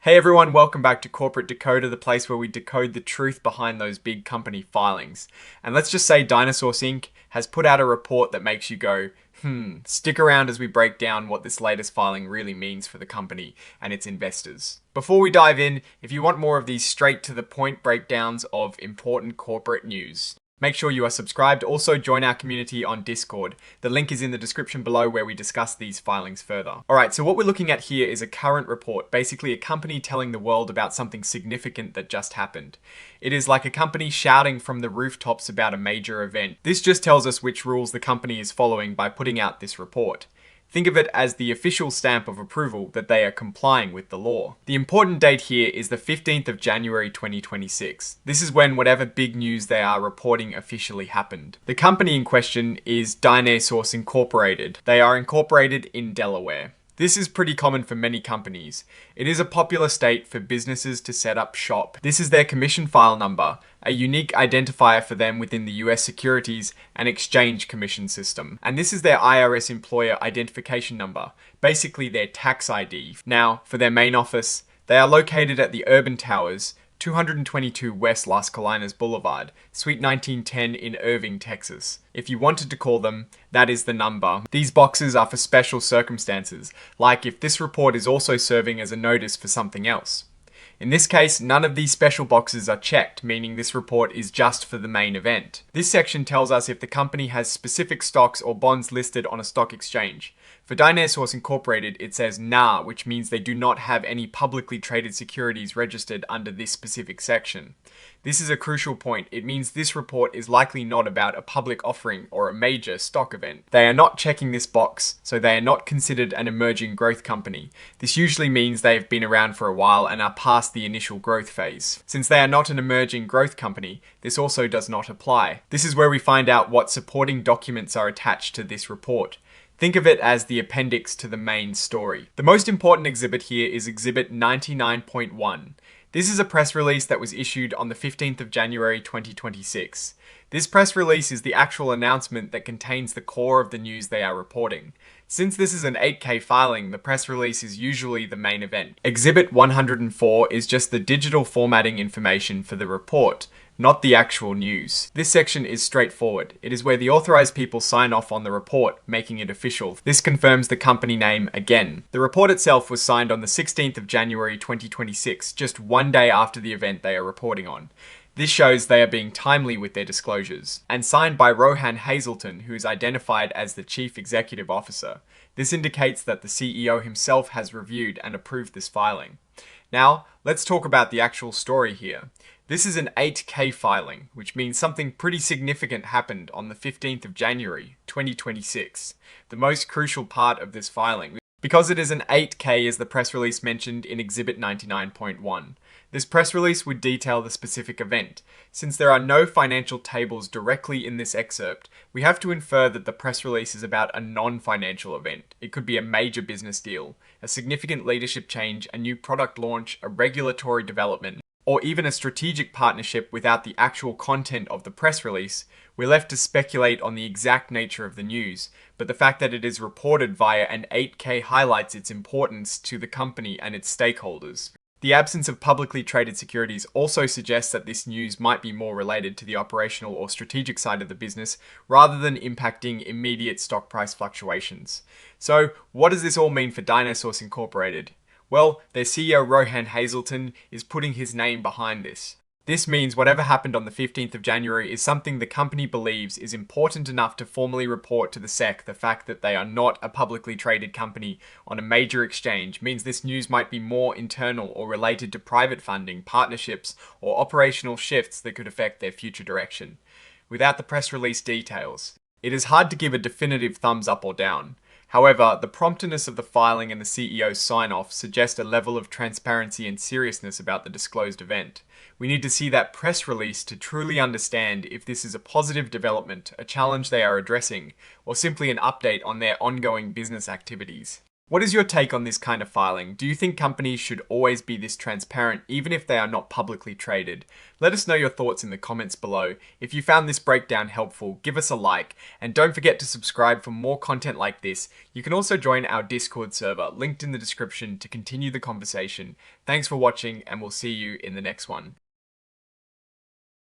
Hey everyone, welcome back to Corporate Decoder, the place where we decode the truth behind those big company filings. And let's just say DYNARESOURCE Inc. has put out a report that makes you go, stick around as we break down what this latest filing really means for the company and its investors. Before we dive in, if you want more of these straight to the point breakdowns of important corporate news, make sure you are subscribed. Also, join our community on Discord. The link is in the description below where we discuss these filings further. Alright, so what we're looking at here is a current report, basically a company telling the world about something significant that just happened. It is like a company shouting from the rooftops about a major event. This just tells us which rules the company is following by putting out this report. Think of it as the official stamp of approval that they are complying with the law. The important date here is the 15th of January 2026. This is when whatever big news they are reporting officially happened. The company in question is DYNARESOURCE Incorporated. They are incorporated in Delaware. This is pretty common for many companies. It is a popular state for businesses to set up shop. This is their commission file number, a unique identifier for them within the US Securities and Exchange Commission system. And this is their IRS employer identification number, basically their tax ID. Now, for their main office, they are located at the Urban Towers, 222 West Las Colinas Boulevard, Suite 1910 in Irving, Texas. If you wanted to call them, that is the number. These boxes are for special circumstances, like if this report is also serving as a notice for something else. In this case, none of these special boxes are checked, meaning this report is just for the main event. This section tells us if the company has specific stocks or bonds listed on a stock exchange. For DYNARESOURCE Incorporated, it says NA, which means they do not have any publicly traded securities registered under this specific section. This is a crucial point. It means this report is likely not about a public offering or a major stock event. They are not checking this box, so they are not considered an emerging growth company. This usually means they have been around for a while and are past the initial growth phase. Since they are not an emerging growth company, this also does not apply. This is where we find out what supporting documents are attached to this report. Think of it as the appendix to the main story. The most important exhibit here is Exhibit 99.1. This is a press release that was issued on the 15th of January 2026. This press release is the actual announcement that contains the core of the news they are reporting. Since this is an 8K filing, the press release is usually the main event. Exhibit 104 is just the digital formatting information for the report, not the actual news. This section is straightforward. It is where the authorized people sign off on the report, making it official. This confirms the company name again. The report itself was signed on the 16th of January 2026, just one day after the event they are reporting on. This shows they are being timely with their disclosures, and signed by Rohan Hazelton, who is identified as the Chief Executive Officer. This indicates that the CEO himself has reviewed and approved this filing. Now, let's talk about the actual story here. This is an 8K filing, which means something pretty significant happened on the 15th of January, 2026. The most crucial part of this filing, because it is an 8K as the press release mentioned in Exhibit 99.1. This press release would detail the specific event. Since there are no financial tables directly in this excerpt, we have to infer that the press release is about a non-financial event. It could be a major business deal, a significant leadership change, a new product launch, a regulatory development, or even a strategic partnership without the actual content of the press release. We're left to speculate on the exact nature of the news, but the fact that it is reported via an 8K highlights its importance to the company and its stakeholders. The absence of publicly traded securities also suggests that this news might be more related to the operational or strategic side of the business rather than impacting immediate stock price fluctuations. So, what does this all mean for DYNARESOURCE Incorporated? Well, their CEO Rohan Hazelton is putting his name behind this. This means whatever happened on the 15th of January is something the company believes is important enough to formally report to the SEC. The fact that they are not a publicly traded company on a major exchange means this news might be more internal or related to private funding, partnerships, or operational shifts that could affect their future direction. Without the press release details, it is hard to give a definitive thumbs up or down. However, the promptness of the filing and the CEO's sign-off suggest a level of transparency and seriousness about the disclosed event. We need to see that press release to truly understand if this is a positive development, a challenge they are addressing, or simply an update on their ongoing business activities. What is your take on this kind of filing? Do you think companies should always be this transparent, even if they are not publicly traded? Let us know your thoughts in the comments below. If you found this breakdown helpful, give us a like, and don't forget to subscribe for more content like this. You can also join our Discord server, linked in the description, to continue the conversation. Thanks for watching, and we'll see you in the next one.